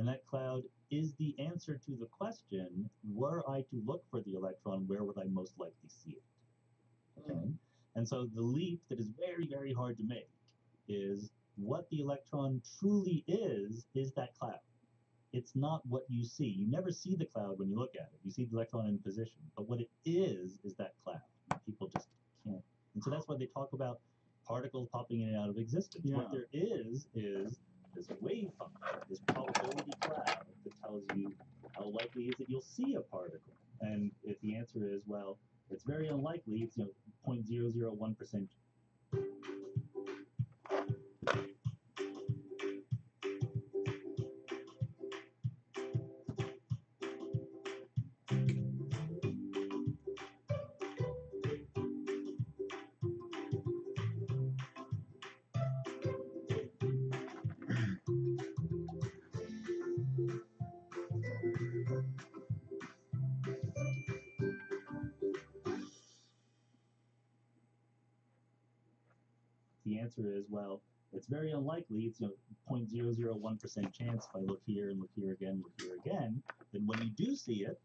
And that cloud is the answer to the question, were I to look for the electron, where would I most likely see it? Okay. And so the leap that is very, very hard to make is what the electron truly is that cloud. It's not what you see. You never see the cloud when you look at it. You see the electron in position. But what it is that cloud. People just can't. And so that's why they talk about particles popping in and out of existence. Yeah. What there is this wave function, this probability cloud that tells you how likely is it you'll see a particle. And if the answer is, well, it's very unlikely, it's 0.001%. The answer is, well, it's very unlikely, it's 0.001% chance if I look here and look here again, look here again, then when you do see it,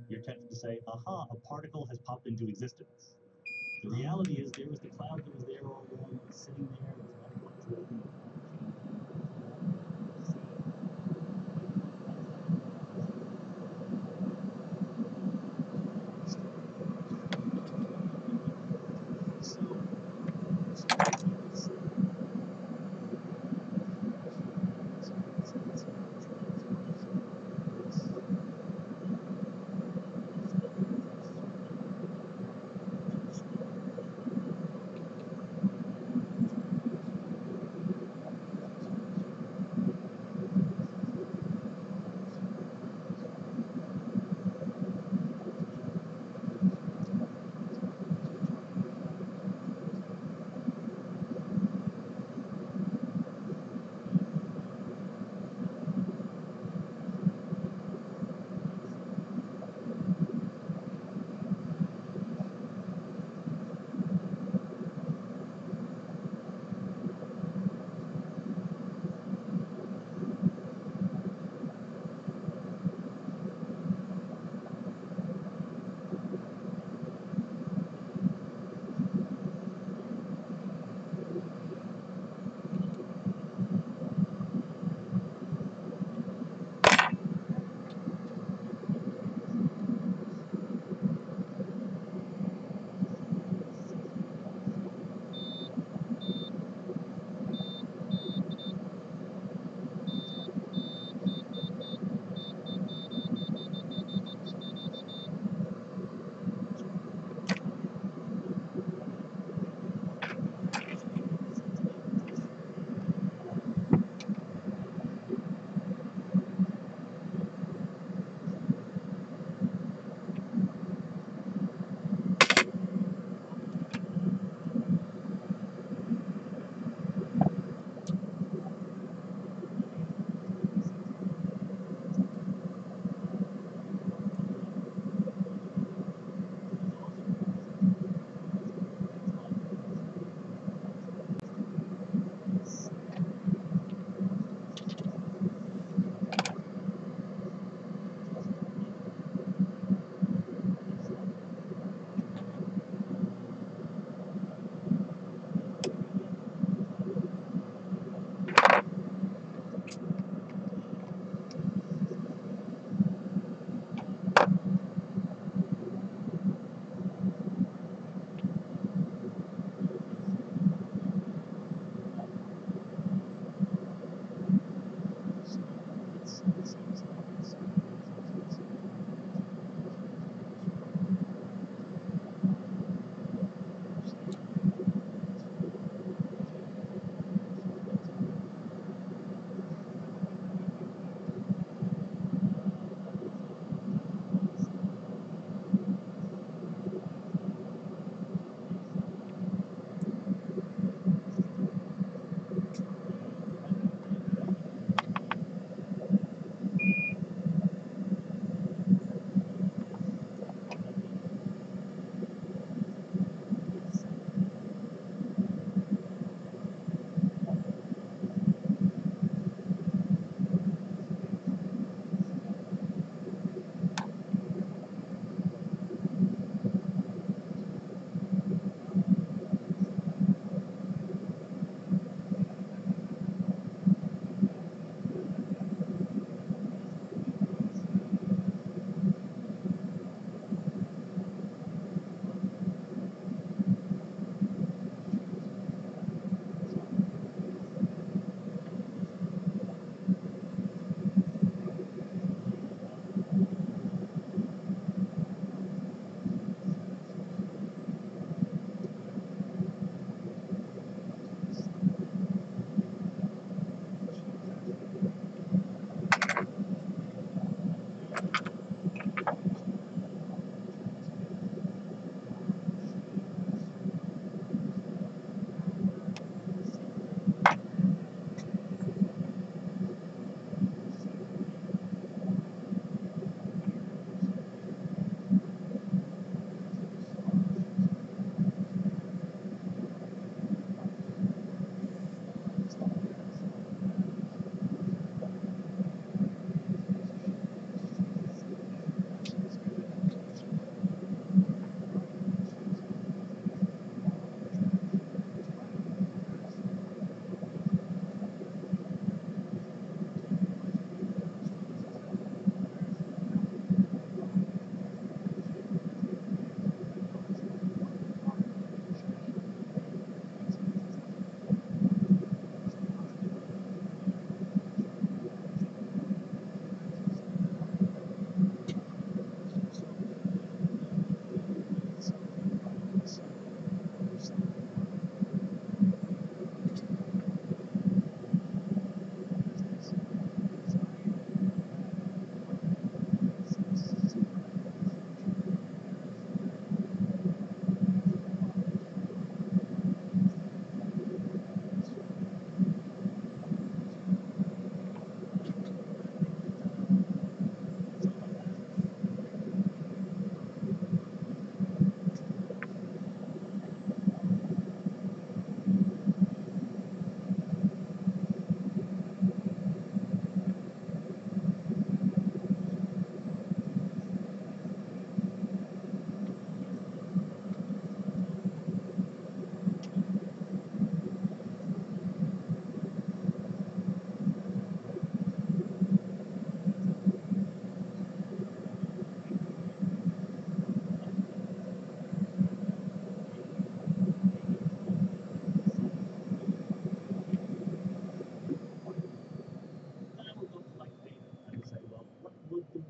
you're tempted to say, aha, a particle has popped into existence. The reality is there was the cloud that was there all along, it was sitting there, it was about 1 trillion.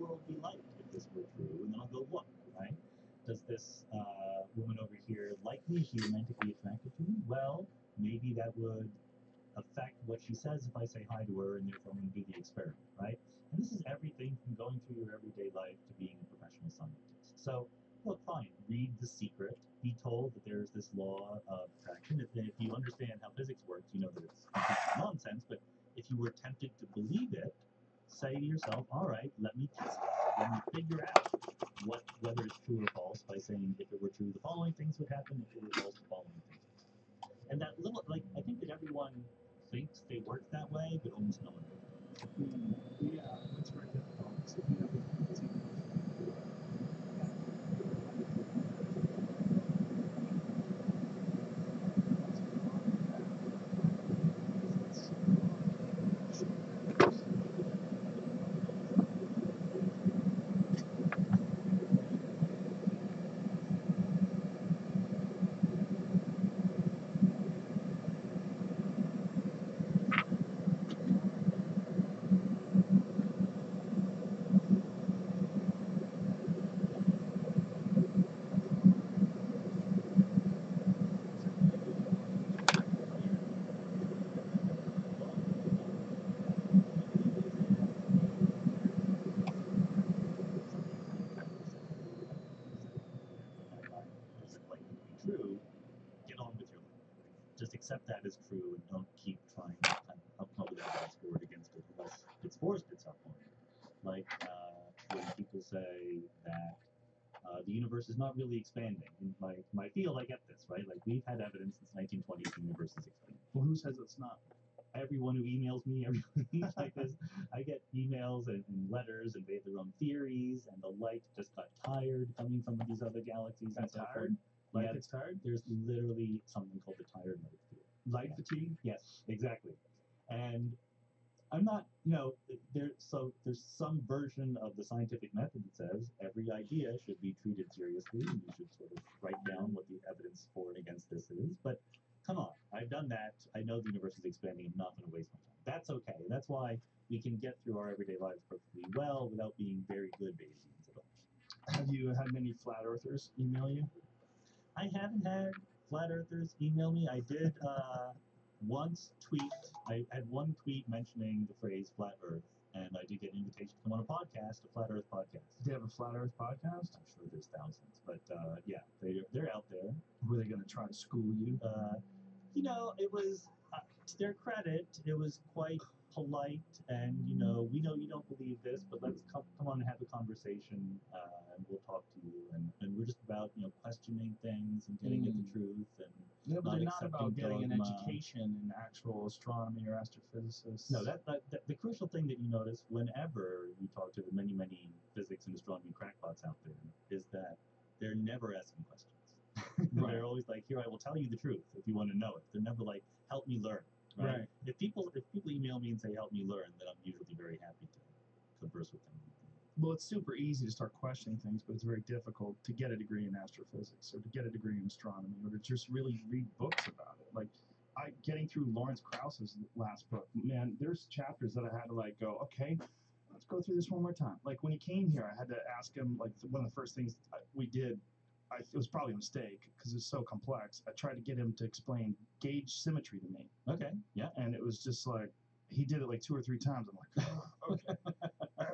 world be like if this were true? And then I'll go look, right? Does this woman over here like me? Is she romantically attracted to me? Well, maybe that would affect what she says if I say hi to her, and therefore I'm going to do the experiment, right? And this is everything from going through your everyday life to being a professional scientist. So, look, fine, read The Secret, be told that there's this law of attraction. If you understand how physics works, you know that it's complete nonsense, but if you were tempted to believe it, say to yourself, all right, let me test it. Let me figure out whether it's true or false by saying, if it were true, the following things would happen. If it were false, the following things would happen. And that little, like, I think that everyone thinks they work that way, but almost no one does. Yeah, it's very difficult. So, you know, it's True, get on with your life. Just accept that as true and don't keep trying to kind of come up with evidence for it against it unless it's forced at some point. Like when people say that the universe is not really expanding. In my field, I get this, right? Like we've had evidence since 1920 the universe is expanding. well, who says it's not? Everyone who emails me, everyone like this, I get emails and letters, and they have their own theories, and the light just got tired coming from these other galaxies and so Tired? forth. Light Yeah, gets tired? there's literally something called the tired light theory. Light fatigue? Yes, exactly. And I'm not, there's some version of the scientific method that says every idea should be treated seriously, and you should sort of write down what the evidence for and against this is. But come on, I've done that. I know the universe is expanding. I'm not going to waste my time. That's okay. That's why we can get through our everyday lives perfectly well without being very good Bayesians at all. Have you had many flat earthers email you? I haven't had flat earthers email me. I did once tweet. I had one tweet mentioning the phrase flat earth, and I did get an invitation to come on a podcast, a flat earth podcast. Do you have a flat earth podcast? I'm sure there's thousands, but yeah, they're out there. Were they going to try to school you? It was to their credit, it was quite polite, and we know you don't believe this, but let's come on and have a conversation, and we'll talk to you, and we're just about questioning things and getting at the truth, and Yeah, but they're not about getting an dogma. education in actual astronomy or astrophysicists. No, that the crucial thing that you notice whenever you talk to the many physics and astronomy crackpots out there is that they're never asking questions. Right. They're always like, here, I will tell you the truth if you want to know it. They're never like, help me learn. Right? If people email me and say help me learn, then I'm usually very happy to converse with them. Well, it's super easy to start questioning things, but it's very difficult to get a degree in astrophysics or to get a degree in astronomy or to just really read books about it. Like getting through Lawrence Krauss's last book, man, there's chapters that I had to go, okay, let's go through this one more time. Like when he came here, I had to ask him, one of the first things we did, it was probably a mistake because it's so complex. I tried to get him to explain gauge symmetry to me. Okay, yeah. And it was just like, he did it like 2 or 3 times. I'm like, oh,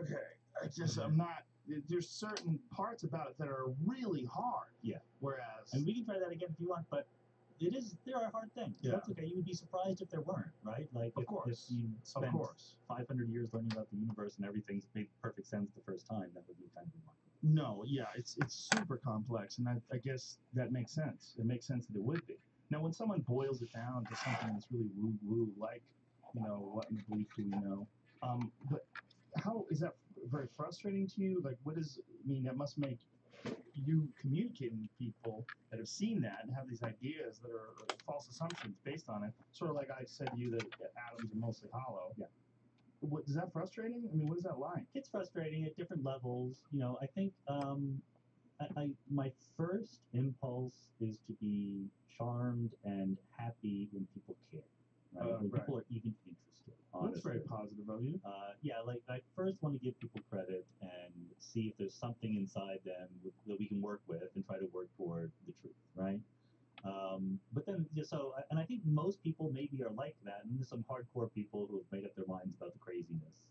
okay. I'm not, there's certain parts about it that are really hard. Yeah. Whereas. And we can try that again if you want, but there are hard things. Yeah. That's okay. You would be surprised if there weren't, right? Like if you spent 500 years learning about the universe and everything made perfect sense the first time, that would be kind of remarkable. No, yeah, it's super complex, and I guess that makes sense. It makes sense that it would be. Now, when someone boils it down to something that's really woo-woo, like, what in the bleep do we know? But how is that very frustrating to you? Like, that must make you communicating with people that have seen that and have these ideas that are false assumptions based on it. Sort of like I said to you that atoms are mostly hollow. Yeah. Is that frustrating? I mean, what is that like? It's frustrating at different levels. I think my first impulse is to be charmed and happy when people care. right? When Right. people are even interested, Well, that's very honestly. positive of you. Yeah, like I first want to give people credit and see if there's something inside them that we can work with and try to work toward the truth, right? But then, yeah, and I think most people maybe are like that, and there's some hardcore people who have made up their minds about the craziness.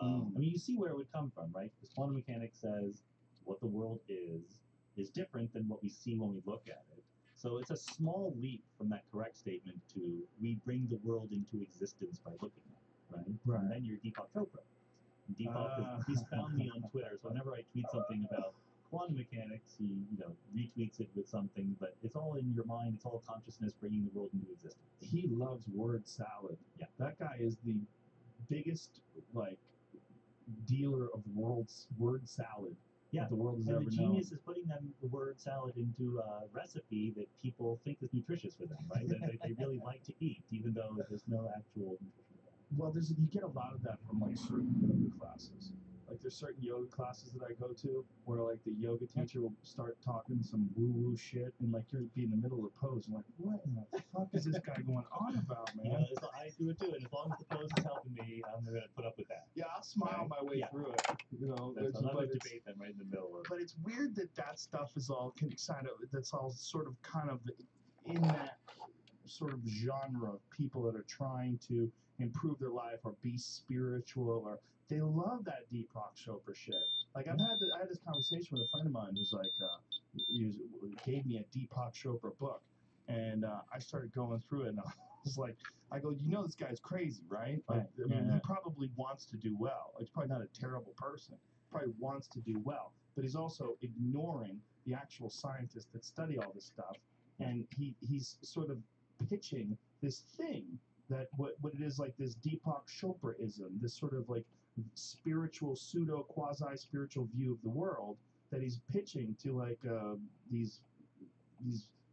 I mean, you see where it would come from, right? Because quantum mechanics says what the world is different than what we see when we look at it. So it's a small leap from that correct statement to we bring the world into existence by looking at it, right? Right. And then you're Deepak Chopra. Deepak he's found me on Twitter, so whenever I tweet something about quantum mechanics, he retweets it with something, but it's all in your mind. It's all consciousness bringing the world into existence. He loves word salad. Yeah, that guy is the biggest like dealer of word salad yeah. that the world has And ever the genius is putting the word salad into a recipe that people think is nutritious for them, right? That they really like to eat, even though there's no actual nutrition. Well, you get a lot of that from like certain yoga classes. Like there's certain yoga classes that I go to where like the yoga teacher will start talking some woo-woo shit and like you'll be in the middle of the pose and like, what in the fuck is this guy going on about, man? I do it too, and as long as the pose is helping me, I'm gonna put up with that. Yeah, I'll smile my way through it. That's I would debate them right in the middle of. But it's weird that stuff is all that's all sort of kind of in that sort of genre of people that are trying to improve their life or be spiritual or they love that Deepak Chopra shit. Like I had this conversation with a friend of mine who's like he gave me a Deepak Chopra book and I started going through it and I was like I go, this guy's crazy, right? Like I mean he probably wants to do well. He's probably not a terrible person. Probably wants to do well, but he's also ignoring the actual scientists that study all this stuff and he's sort of pitching this thing that what it is like this Deepak Chopraism, this sort of like spiritual pseudo quasi spiritual view of the world that he's pitching to like these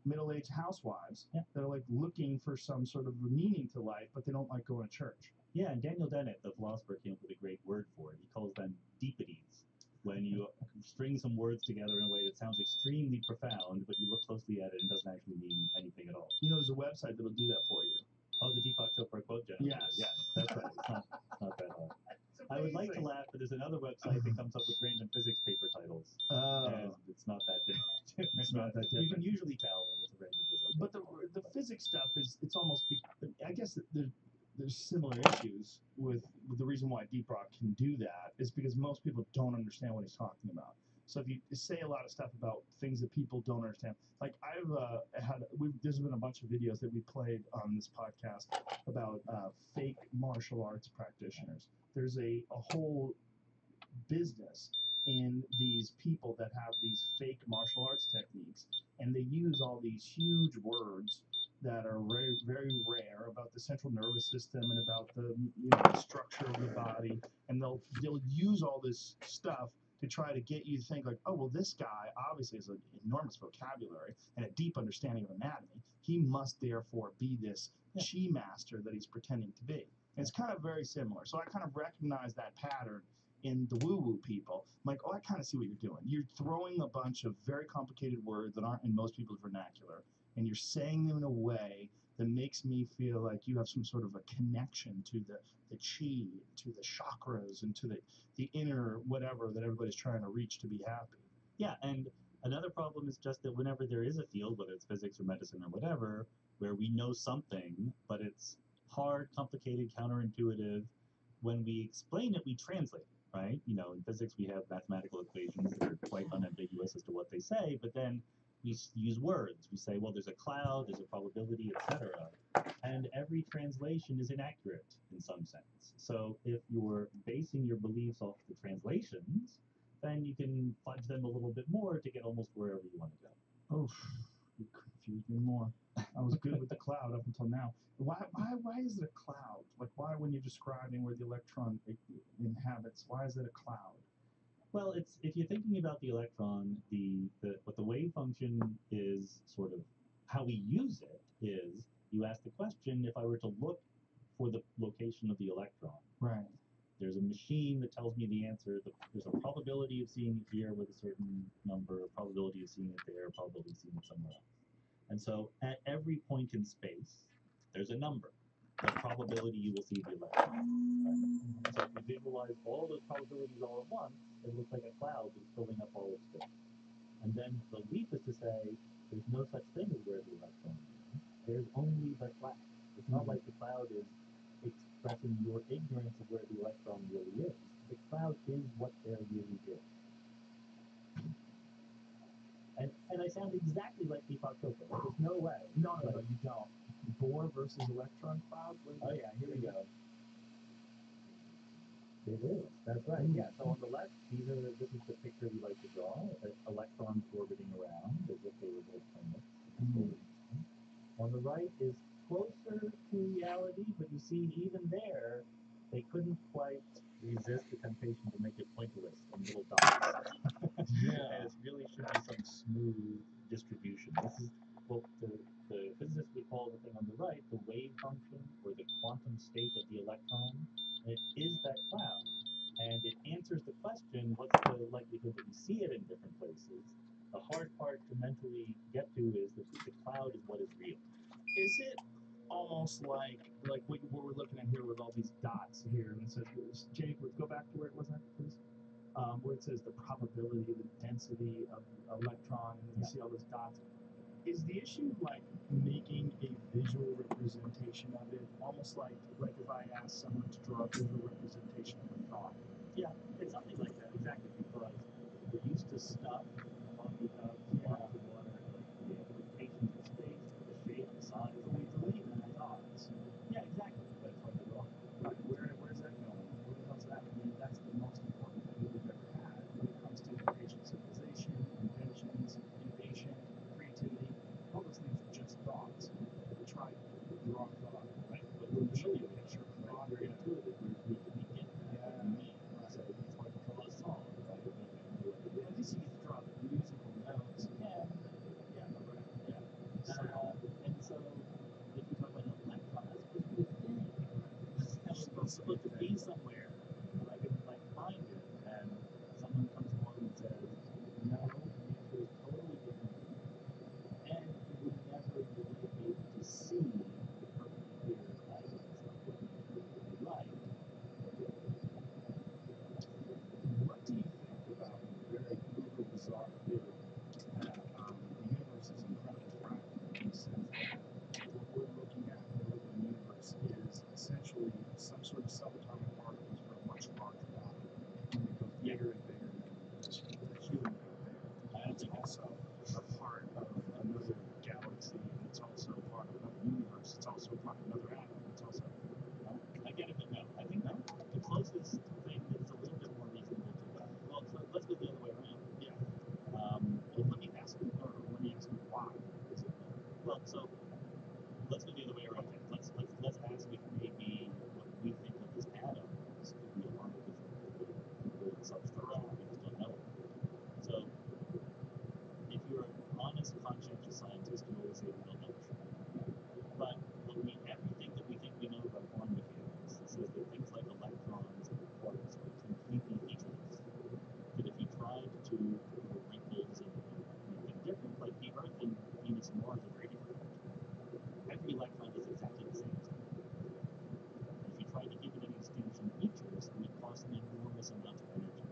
middle-aged housewives that are like looking for some sort of meaning to life, but they don't like going to church. Yeah, and Daniel Dennett, the philosopher, came up with a great word for it. He calls them deepities. When you string some words together in a way that sounds extremely profound, but you look closely at it and it doesn't actually mean anything at all. There's a website that'll do that for you. Oh, the Deepak Chopra quote generator. Yes, that's right. It's not that hard. I would like to laugh, but there's another website that comes up with random physics paper titles. And it's not that different. It's not that different. You can usually tell when it's a random physics. But the physics stuff it's almost. I guess there's similar issues with the reason why Deepak can do that is because most people don't understand what he's talking about. So if you say a lot of stuff about things that people don't understand, like I've there's been a bunch of videos that we played on this podcast about fake martial arts practitioners. There's a whole business in these people that have these fake martial arts techniques, and they use all these huge words that are very, very rare about the central nervous system and about the structure of the body, and they'll use all this stuff to try to get you to think like, oh well, this guy obviously has an enormous vocabulary and a deep understanding of anatomy. He must therefore be this chi master that he's pretending to be. And it's kind of very similar. So I kind of recognize that pattern in the woo-woo people. I'm like, oh, I kind of see what you're doing. You're throwing a bunch of very complicated words that aren't in most people's vernacular, and you're saying them in a way that makes me feel like you have some sort of a connection to the chi, to the chakras, and to the inner whatever that everybody's trying to reach to be happy. Yeah, and another problem is just that whenever there is a field, whether it's physics or medicine or whatever, where we know something, but it's hard, complicated, counterintuitive, when we explain it, we translate it, right? In physics, we have mathematical equations that are quite unambiguous as to what they say, but then we use words. We say, well, there's a cloud, there's a probability, etc. And every translation is inaccurate in some sense. So if you're basing your beliefs off the translations, then you can fudge them a little bit more to get almost wherever you want to go. Oh, you confused me more. I was good with the cloud up until now. Why is it a cloud? Like why when you're describing where the electron inhabits, why is it a cloud? Well, it's if you're thinking about the electron, what the wave function is sort of how we use it is you ask the question if I were to look for the location of the electron. Right. There's a machine that tells me the answer. There's a probability of seeing it here with a certain number, a probability of seeing it there, a probability of seeing it somewhere else. And so at every point in space, there's a number. the probability you will see the electron. Right? So if we visualize all those probabilities all at once, it looks like a cloud that's filling up all of space. And then the leap is to say there's no such thing as where the electron is. There's only the cloud. It's not like the cloud is expressing your ignorance of where the electron really is. The cloud is what there really is. And I sound exactly like Deepak Chopra. Right? There's no way. No, you don't. Bohr versus electron cloud? Oh, yeah, here we go. It is. That's right. Yeah. So on the left, this is the picture we like to draw: electrons orbiting around as if they were little planets. On the right is closer to reality, but you see, even there, they couldn't quite resist the temptation to make it pointillist and little dots. Yeah. And it really should be some smooth distribution. This is what the physicists would call the thing on the right the wave function, or the quantum state of the electron. It is that cloud, and it answers the question: what's the likelihood that we see it in different places? The hard part to mentally get to is that the cloud is what is real. Is it almost like what we're looking at here with all these dots here? And it says, Jake, go back to where it was at, please. Where it says the probability, the density of electron, and you see all those dots. Is the issue like making a visual representation of it, almost like if I ask someone to draw a visual representation of a thought? Yeah, it's something like that, exactly, because we're used to stuff on the water, like the implications of space, the shape, the size, But we believe in the dots. yeah, exactly. That's what we're wrong. Right. Where's that going? Where becomes that? I mean, that's the most important thing that we've ever had when it comes to creation, civilization, inventions, innovation, creativity. All those things are just thoughts. We try to draw thought, right? But we're show you a picture of Right? thought. We're intuitive. We get that. Yeah. We need. So it's like a draw a song, right? At least you get to draw the musical notes. Yeah. Yeah. Right. Yeah. And so if we talk about an electron, that's supposed to be a thing. It's supposed to be somewhere. I can find it, and someone comes along and says, no, the answer is totally different. And you would never really be able to see the perfect clear evidence of what you really like. What do you think about the very uber bizarre theory that the universe is incredibly fragile in the sense that what we're looking at when we look at the universe is essentially some sort of subatomic particles for a much larger body. And it goes bigger and bigger than this human out there. And it's also a part of another galaxy. It's also part of another universe. It's also part of another atom. It's also I get it, but no. I think no. The closest thing that's a little bit more reasonable to that. Well, so let's go the other way around. yeah. Well, Let me ask you why. Is it well, so let's go the other way around. Let's ask if maybe what we think of as atoms could be a lot of different substructure we just don't know. So if you're an honest, conscientious scientist, you always say we don't know for sure. But everything that we think we know about quantum mechanics says that things like electrons and quarks are completely featureless. That if you tried to put wrinkles and make them different, like the Earth and Venus and Mars are very different. Every electron does exactly the same thing. If you tried to give it any distinguishing features, it would cost an enormous amount of energy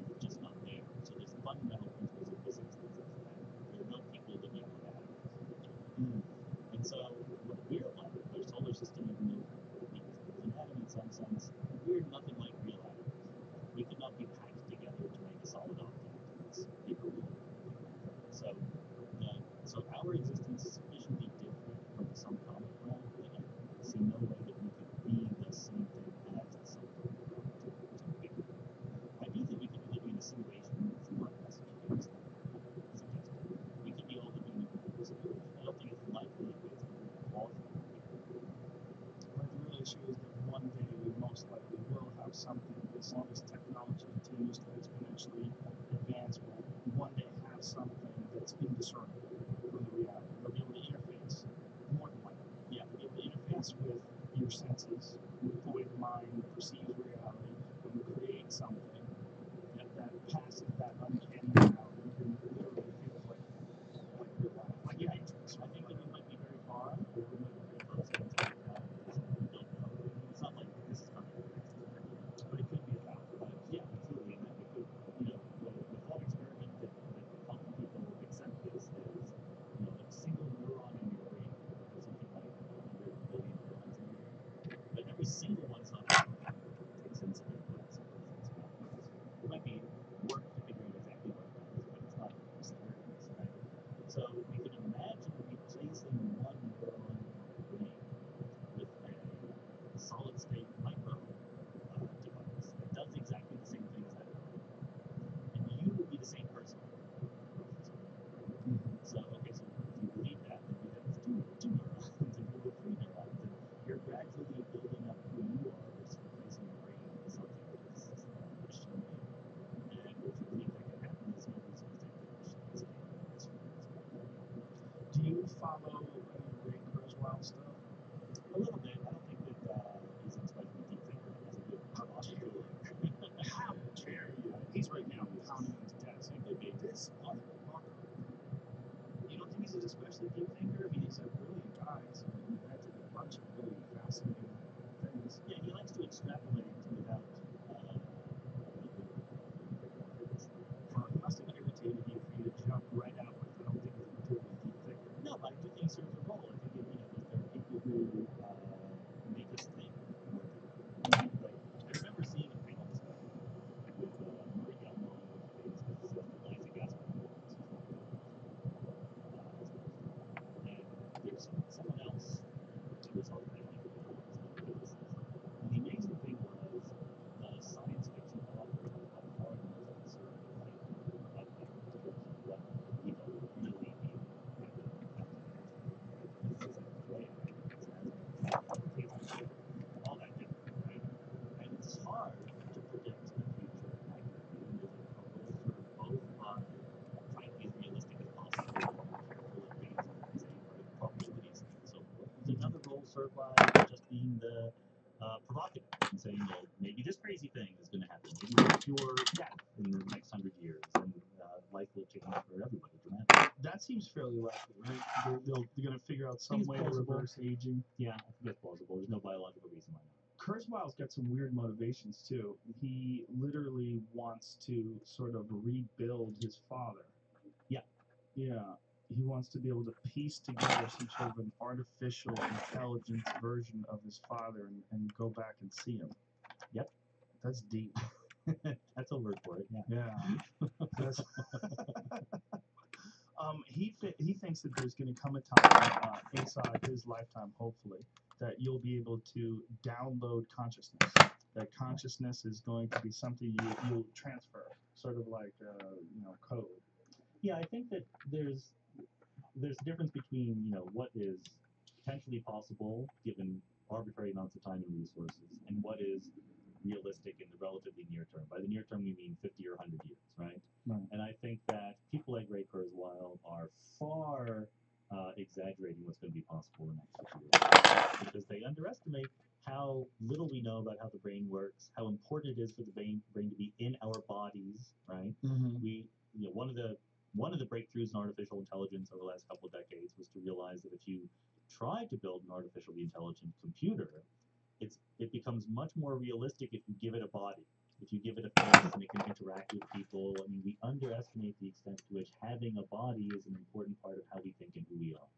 that's just not there. So there's fundamental principles of physics that says that there are no people living on atoms. And so what we're like, our solar system, even though it's an atom in some sense, we're nothing like real atoms. We could not be packed together to make a solid object that's bigger or lighter. So our existence is sufficiently different from the subatomic realm that I see no way that we could be the same thing as the subatomic realm to bigger. I do think we could be living in a simulation from what Massachusetts suggested. We could be all living in a computer simulation. I don't think it's likely that it's plausible. But the real issue is that one day we most likely will have something, as long as technology continues to exponentially advance, we'll one day have something that's indiscernible from the reality. They'll be able to interface, more than likely. Yeah, they'll be able to interface with your senses, with the way the mind perceives reality, and create something that passes or by just being the provocative and saying, well, maybe this crazy thing is going to happen. Maybe we'll cure death in the next 100 years, and life will change for everybody dramatically. That seems fairly likely, right? They're going to figure out some Seems way to plausible. reverse aging. Yeah, I think that's plausible. There's no biological reason why not. Kurzweil's got some weird motivations too. He literally wants to sort of rebuild his father. Yeah. Yeah. He wants to be able to piece together some sort of an artificial intelligence version of his father and go back and see him. Yep. That's deep. That's a word for it. Yeah. Yeah. That's he thinks that there's going to come a time inside his lifetime, hopefully, that you'll be able to download consciousness. That consciousness is going to be something you'll transfer, sort of like code. Yeah, I think that there's a difference between what is potentially possible given arbitrary amounts of time and resources, and what is realistic in the relatively near term. By the near term, we mean 50 or 100 years, right? Right. And I think that people like Ray Kurzweil are far exaggerating what's going to be possible in the next 50 years, because they underestimate how little we know about how the brain works, how important it is for the brain to be in our bodies, right? Mm-hmm. One of the breakthroughs in artificial intelligence over the last couple of decades was to realize that if you try to build an artificially intelligent computer, it becomes much more realistic if you give it a body, if you give it a face and it can interact with people. I mean, we underestimate the extent to which having a body is an important part of how we think and who we are.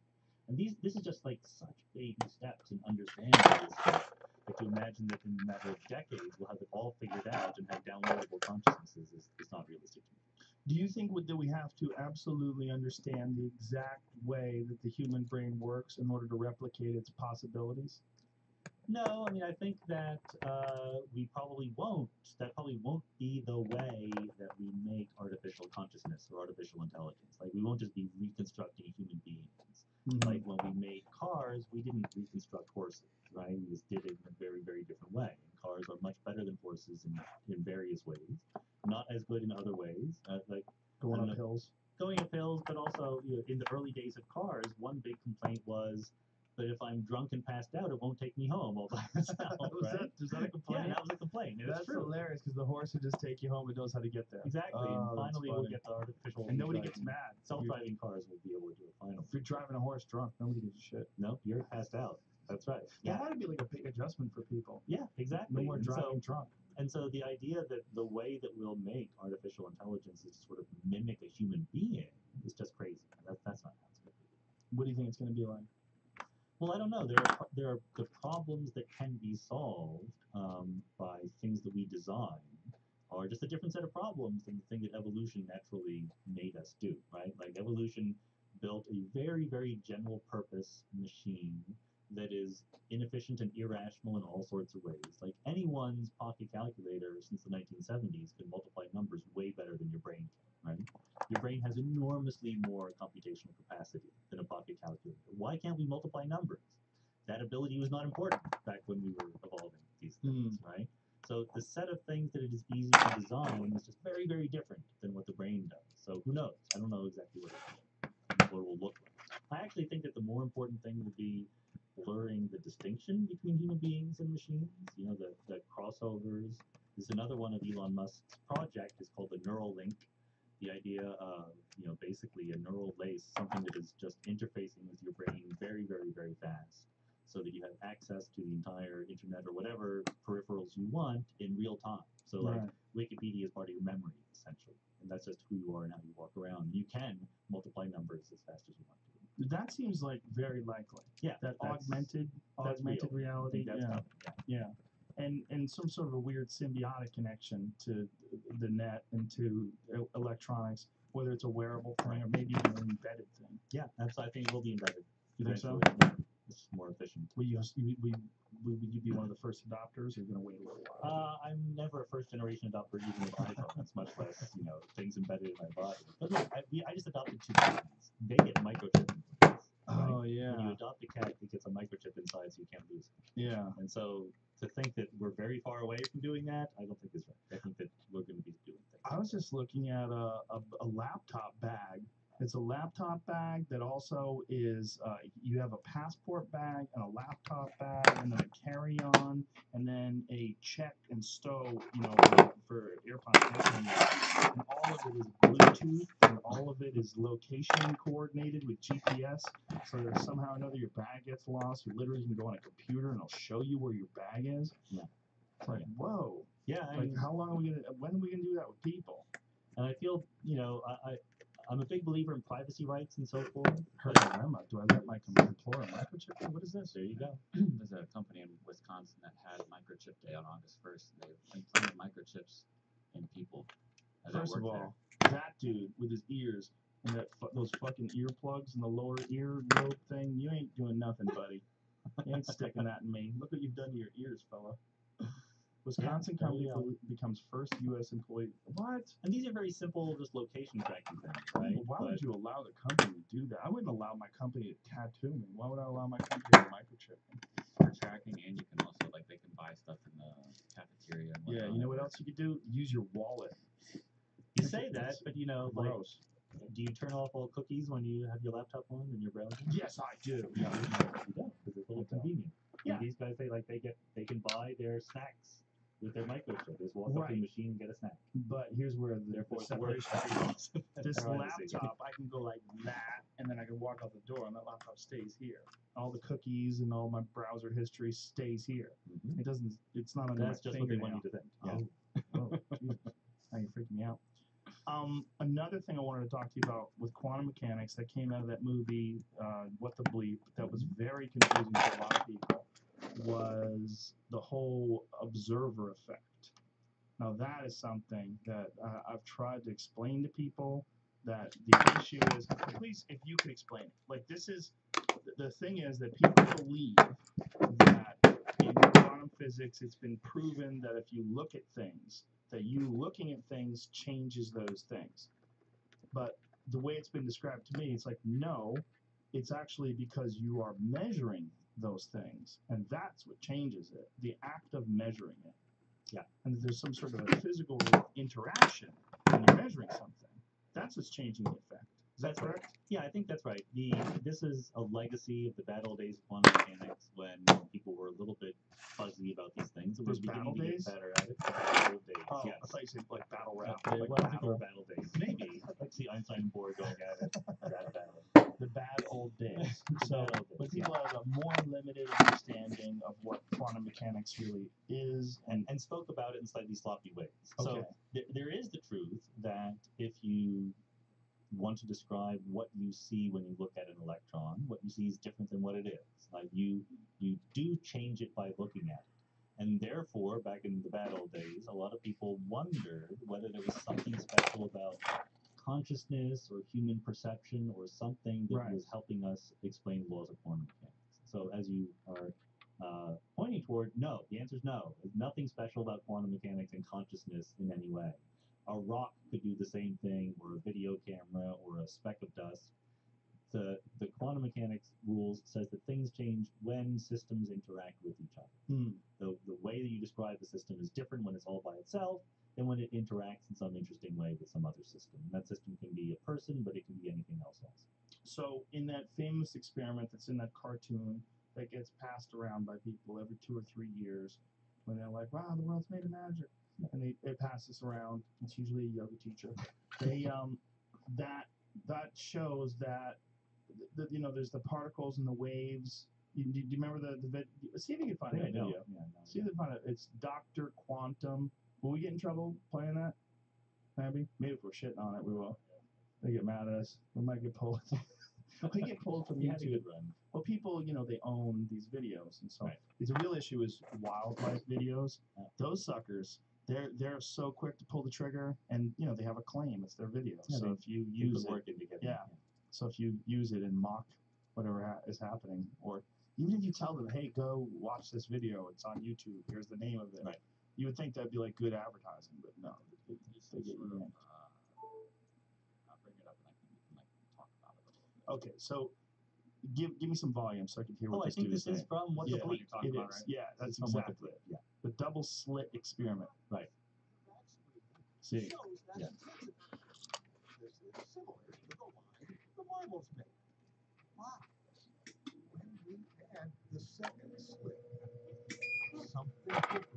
And this is just like such baby steps in understanding this stuff, that to imagine that in a matter of decades we'll have it all figured out and have downloadable consciousnesses is not realistic to me. Do you think that we have to absolutely understand the exact way that the human brain works in order to replicate its possibilities? No, I mean, I think that we probably won't. That probably won't be the way that we make artificial consciousness or artificial intelligence. Like, we won't just be reconstructing human beings. Mm-hmm. Like, when we made cars, we didn't reconstruct horses, right? We just did it in a very, very different way. And cars are much better than horses in various ways. Not as good in other ways. Like Going up hills. Going up hills, but also in the early days of cars, one big complaint was that if I'm drunk and passed out, it won't take me home all by itself. Right? Is that a complaint? Yeah, that was a complaint. And That's it's true. hilarious because the horse would just take you home and knows how to get there. Exactly. And finally, we'll get the artificial. And nobody gets mad. Self-driving cars will be able to do it finally. If you're driving a horse drunk, nobody gives a shit. No, you're passed out. That's right. Yeah, that'd be like a big adjustment for people. Yeah, exactly. No more driving drunk. And so the idea that the way that we'll make artificial intelligence is to sort of mimic a human being is just crazy. That's not how it's going to be. What do you think it's going to be like? Well, I don't know. There are the problems that can be solved by things that we design are just a different set of problems than the thing that evolution naturally made us do, right? Like, evolution built a very, very general purpose machine that is inefficient and irrational in all sorts of ways. Like, anyone's pocket calculator since the 1970s can multiply numbers way better than your brain can, right? Your brain has enormously more computational capacity than a pocket calculator. Why can't we multiply numbers? That ability was not important back when we were evolving these things, right? So the set of things that it is easy to design is just very, very different than what the brain does. So who knows? I don't know exactly what it will look like. I actually think that the more important thing will be blurring the distinction between human beings and machines. The crossovers. There's another one of Elon Musk's project is called the neural link. The idea of, basically a neural lace, something that is just interfacing with your brain very, very, very fast, so that you have access to the entire internet or whatever peripherals you want in real time. So, like, Wikipedia is part of your memory, essentially. And that's just who you are and how you walk around. You can multiply numbers as fast as you want to. That seems like very likely. Yeah. That augmented reality. Yeah. And some sort of a weird symbiotic connection to the net and to electronics, whether it's a wearable thing or maybe even an embedded thing. Yeah, absolutely. I think it will be embedded. You think so? Yeah. It's more efficient. Will you be one of the first adopters, or are you going to wait a little while? I'm never a first generation adopter even of iPhones, much less things embedded in my body. But look, I just adopted 2 kittens. They get microchip implants. Right? Oh yeah. When you adopt a cat, it gets a microchip inside, so you can't lose it. Yeah. And so to think that we're very far away from doing that, I don't think is right. I think that we're going to be doing things. I was just looking at a laptop bag. It's a laptop bag that also is, you have a passport bag and a laptop bag and then a carry-on and then a check and stow, for AirPods. And all of it is Bluetooth and all of it is location coordinated with GPS. So that if somehow or another your bag gets lost, you literally can go on a computer and it'll show you where your bag is. Yeah. It's like, whoa. Yeah. Like, how long are we gonna? When are we gonna do that with people? And I feel, I'm a big believer in privacy rights and so forth. Her dilemma. Do I let my employer microchip me? What is this? There you go. There's a company in Wisconsin that had microchip day on August 1st. They implanted microchips in people. First of all, that dude with his ears and those fucking earplugs and the lower ear lobe thing, you ain't doing nothing, buddy. You ain't sticking that in me. Look what you've done to your ears, fella. Wisconsin company becomes first U.S. employee. What? And these are very simple, just location tracking things, right? Why would you allow the company to do that? I wouldn't allow my company to tattoo me. Why would I allow my company to microchip me? For tracking, and you can also, they can buy stuff in the cafeteria. And Yeah, you know what else you could do? Use your wallet. You say that, but Gross. Do you turn off all cookies when you have your laptop on and you're browsing? Yes, I do. You don't, because it's a little convenient. Yeah. And these guys say they can buy their snacks with their microchip. Just walk up to the machine and get a snack. But here's where the separation begins. This Privacy. laptop, I can go like that, and then I can walk out the door, and that laptop stays here. All the cookies and all my browser history stays here. Mm-hmm. It doesn't. It's not under That's my just what they fingernail. want you to think. Yeah. Oh, Jesus. Now you're freaking me out. Another thing I wanted to talk to you about with quantum mechanics that came out of that movie, What the Bleep, that was very confusing to a lot of people, was the whole observer effect. Now that is something that I've tried to explain to people, that the issue is, please, if you could explain it. Like, this is, the thing is that people believe that in quantum physics, it's been proven that if you look at things, that you looking at things changes those things. But the way it's been described to me, it's like, no, it's actually because you are measuring those things, and that's what changes it, the act of measuring it. Yeah. And there's some sort of a physical interaction when you're measuring something. That's what's changing the effect. Is that correct? Yeah, I think that's right. This is a legacy of the bad old days of quantum mechanics when people were a little bit fuzzy about these things. We're beginning to get better at it. Bad old days. Oh, yes. I thought you said like battle rap. Like battle days. Maybe. I'd like to see Einstein and Bohr going at it. That battle. The bad old days. So, but people have a more limited understanding of what quantum mechanics really is, and spoke about it in slightly sloppy ways. Okay. So there is the truth that if you want to describe what you see when you look at an electron, what you see is different than what it is. Like you do change it by looking at it. And therefore, back in the bad old days, a lot of people wondered whether there was something special about consciousness or human perception or something that was helping us explain laws of quantum mechanics. So as you are pointing toward, no, the answer is no. There's nothing special about quantum mechanics and consciousness in any way. A rock could do the same thing, or a video camera, or a speck of dust. The quantum mechanics rules says that things change when systems interact with each other. The way that you describe the system is different when it's all by itself than when it interacts in some interesting way with some other system. And that system can be a person, but it can be anything else also. So in that famous experiment that's in that cartoon that gets passed around by people every 2 or 3 years, when they're like, wow, the world's made of magic. And they pass this around. It's usually a yoga teacher. They that shows that there's the particles and the waves. Do you remember the video? See if you can find that video. See if you can find it. It's Dr. Quantum. Will we get in trouble playing that? Maybe if we're shitting on it, we will. They get mad at us. We might get pulled. We get pulled from YouTube. Well, people, they own these videos, and so it's a real issue is wildlife videos. Those suckers, they're so quick to pull the trigger, and they have a claim. It's their video. So if you use it, so if you use it and mock whatever is happening, or even if you tell them, hey, go watch this video, it's on YouTube. Here's the name of it. Right. You would think that'd be like good advertising, but no, they get you in. I'll bring it up and I can talk about it a little bit. Okay, so give me some volume so I can hear what this I think dude is this saying. is from What the Bleep you're talking about, right? Yeah, that's exactly it. Yeah. The double slit experiment. Right. See. Yeah. the marbles made. But when we add the second slip, something will